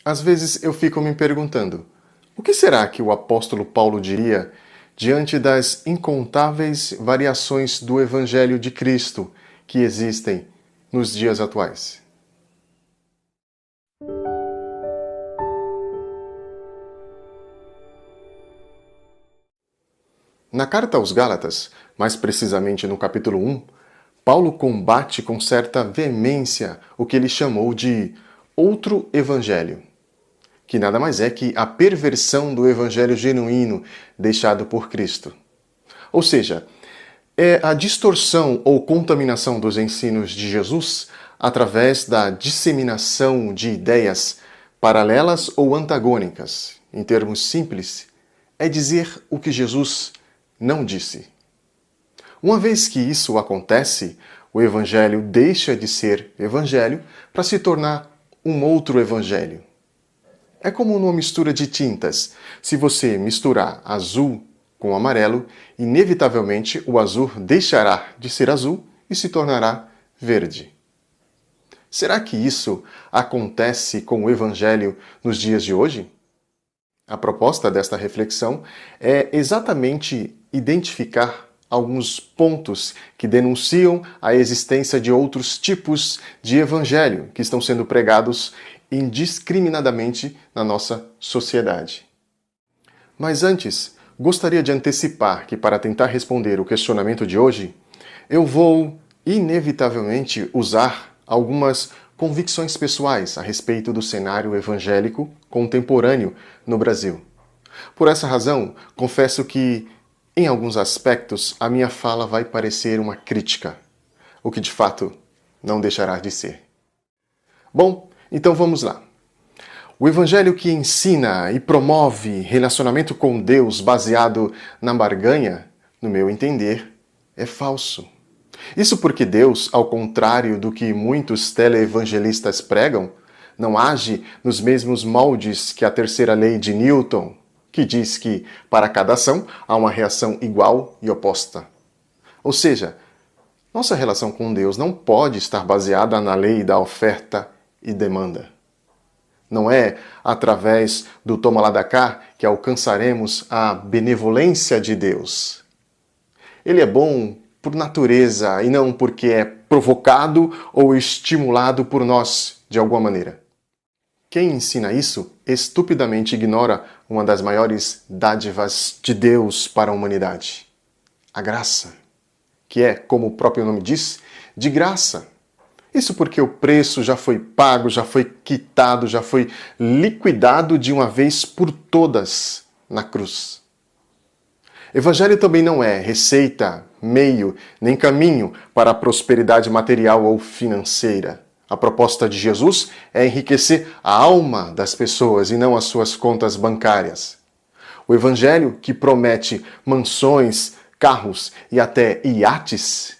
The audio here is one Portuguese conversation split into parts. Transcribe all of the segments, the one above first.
Às vezes eu fico me perguntando, o que será que o apóstolo Paulo diria diante das incontáveis variações do Evangelho de Cristo que existem nos dias atuais? Na carta aos Gálatas, mais precisamente no capítulo 1, Paulo combate com certa veemência o que ele chamou de outro evangelho, que nada mais é que a perversão do evangelho genuíno deixado por Cristo. Ou seja, é a distorção ou contaminação dos ensinos de Jesus através da disseminação de ideias paralelas ou antagônicas. Em termos simples, é dizer o que Jesus não disse. Uma vez que isso acontece, o evangelho deixa de ser evangelho para se tornar um outro evangelho. É como numa mistura de tintas. Se você misturar azul com amarelo, inevitavelmente o azul deixará de ser azul e se tornará verde. Será que isso acontece com o evangelho nos dias de hoje? A proposta desta reflexão é exatamente identificar alguns pontos que denunciam a existência de outros tipos de evangelho que estão sendo pregados indiscriminadamente na nossa sociedade. Mas antes, gostaria de antecipar que para tentar responder o questionamento de hoje, eu vou inevitavelmente usar algumas convicções pessoais a respeito do cenário evangélico contemporâneo no Brasil. Por essa razão, confesso que, em alguns aspectos, a minha fala vai parecer uma crítica, o que de fato não deixará de ser. Bom, então vamos lá. O evangelho que ensina e promove relacionamento com Deus baseado na barganha, no meu entender, é falso. Isso porque Deus, ao contrário do que muitos teleevangelistas pregam, não age nos mesmos moldes que a terceira lei de Newton, que diz que para cada ação há uma reação igual e oposta. Ou seja, nossa relação com Deus não pode estar baseada na lei da oferta e demanda. Não é através do toma lá da cá que alcançaremos a benevolência de Deus. Ele é bom por natureza e não porque é provocado ou estimulado por nós de alguma maneira. Quem ensina isso estupidamente ignora uma das maiores dádivas de Deus para a humanidade: a graça, que é, como o próprio nome diz, de graça. Isso porque o preço já foi pago, já foi quitado, já foi liquidado de uma vez por todas na cruz. Evangelho também não é receita, meio, nem caminho para a prosperidade material ou financeira. A proposta de Jesus é enriquecer a alma das pessoas e não as suas contas bancárias. O Evangelho, que promete mansões, carros e até iates,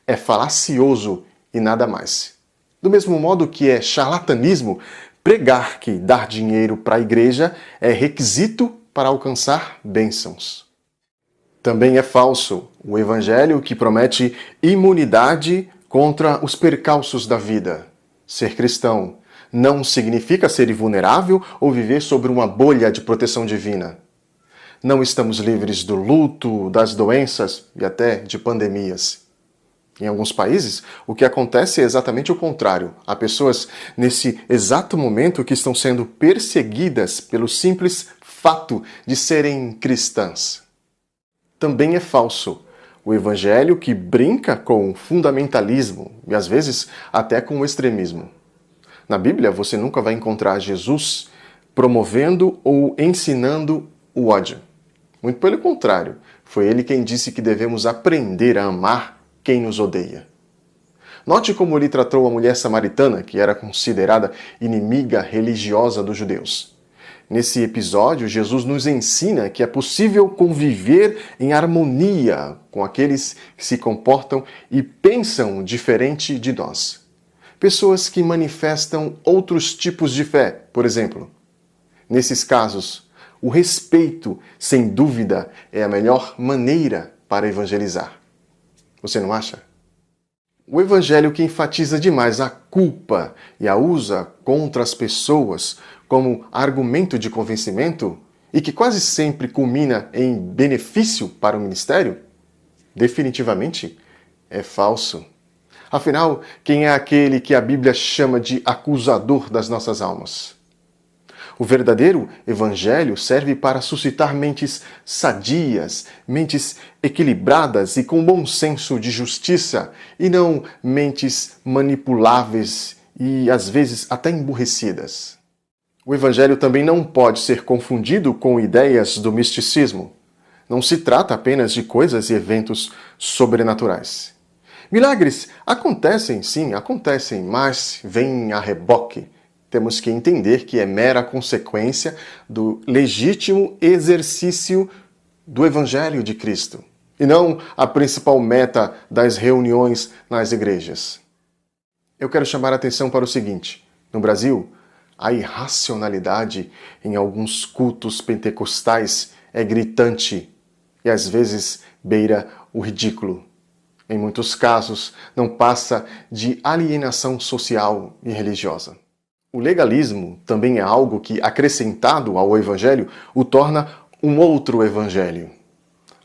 é falacioso e nada mais. Do mesmo modo que é charlatanismo pregar que dar dinheiro para a igreja é requisito para alcançar bênçãos. Também é falso o evangelho que promete imunidade contra os percalços da vida. Ser cristão não significa ser invulnerável ou viver sobre uma bolha de proteção divina. Não estamos livres do luto, das doenças e até de pandemias. Em alguns países, o que acontece é exatamente o contrário. Há pessoas nesse exato momento que estão sendo perseguidas pelo simples fato de serem cristãs. Também é falso o evangelho que brinca com o fundamentalismo e às vezes até com o extremismo. Na Bíblia você nunca vai encontrar Jesus promovendo ou ensinando o ódio. Muito pelo contrário, foi ele quem disse que devemos aprender a amar quem nos odeia. Note como ele tratou a mulher samaritana, que era considerada inimiga religiosa dos judeus. Nesse episódio, Jesus nos ensina que é possível conviver em harmonia com aqueles que se comportam e pensam diferente de nós. Pessoas que manifestam outros tipos de fé, por exemplo. Nesses casos, o respeito, sem dúvida, é a melhor maneira para evangelizar. Você não acha? O evangelho que enfatiza demais a culpa e a usa contra as pessoas como argumento de convencimento e que quase sempre culmina em benefício para o ministério, definitivamente é falso. Afinal, quem é aquele que a Bíblia chama de acusador das nossas almas? O verdadeiro evangelho serve para suscitar mentes sadias, mentes equilibradas e com bom senso de justiça, e não mentes manipuláveis e às vezes até emburrecidas. O evangelho também não pode ser confundido com ideias do misticismo. Não se trata apenas de coisas e eventos sobrenaturais. Milagres acontecem, sim, acontecem, mas vêm a reboque. Temos que entender que é mera consequência do legítimo exercício do Evangelho de Cristo, e não a principal meta das reuniões nas igrejas. Eu quero chamar a atenção para o seguinte: no Brasil, a irracionalidade em alguns cultos pentecostais é gritante e às vezes beira o ridículo. Em muitos casos, não passa de alienação social e religiosa. O legalismo também é algo que, acrescentado ao Evangelho, o torna um outro Evangelho.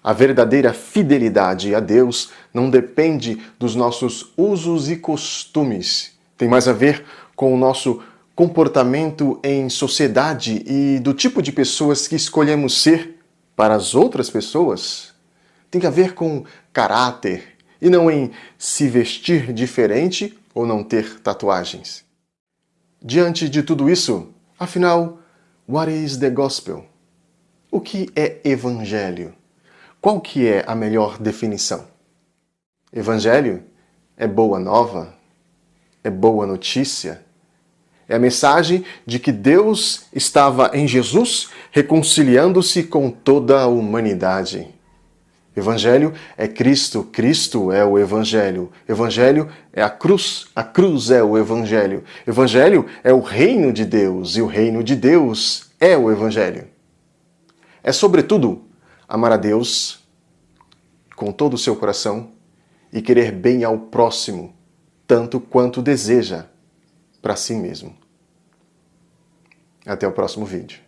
A verdadeira fidelidade a Deus não depende dos nossos usos e costumes. Tem mais a ver com o nosso comportamento em sociedade e do tipo de pessoas que escolhemos ser para as outras pessoas. Tem a ver com caráter e não em se vestir diferente ou não ter tatuagens. Diante de tudo isso, afinal, what is the gospel? O que é evangelho? Qual que é a melhor definição? Evangelho é boa nova, é boa notícia, é a mensagem de que Deus estava em Jesus reconciliando-se com toda a humanidade. Evangelho é Cristo, Cristo é o Evangelho. Evangelho é a cruz é o Evangelho. Evangelho é o reino de Deus e o reino de Deus é o Evangelho. É, sobretudo, amar a Deus com todo o seu coração e querer bem ao próximo, tanto quanto deseja para si mesmo. Até o próximo vídeo.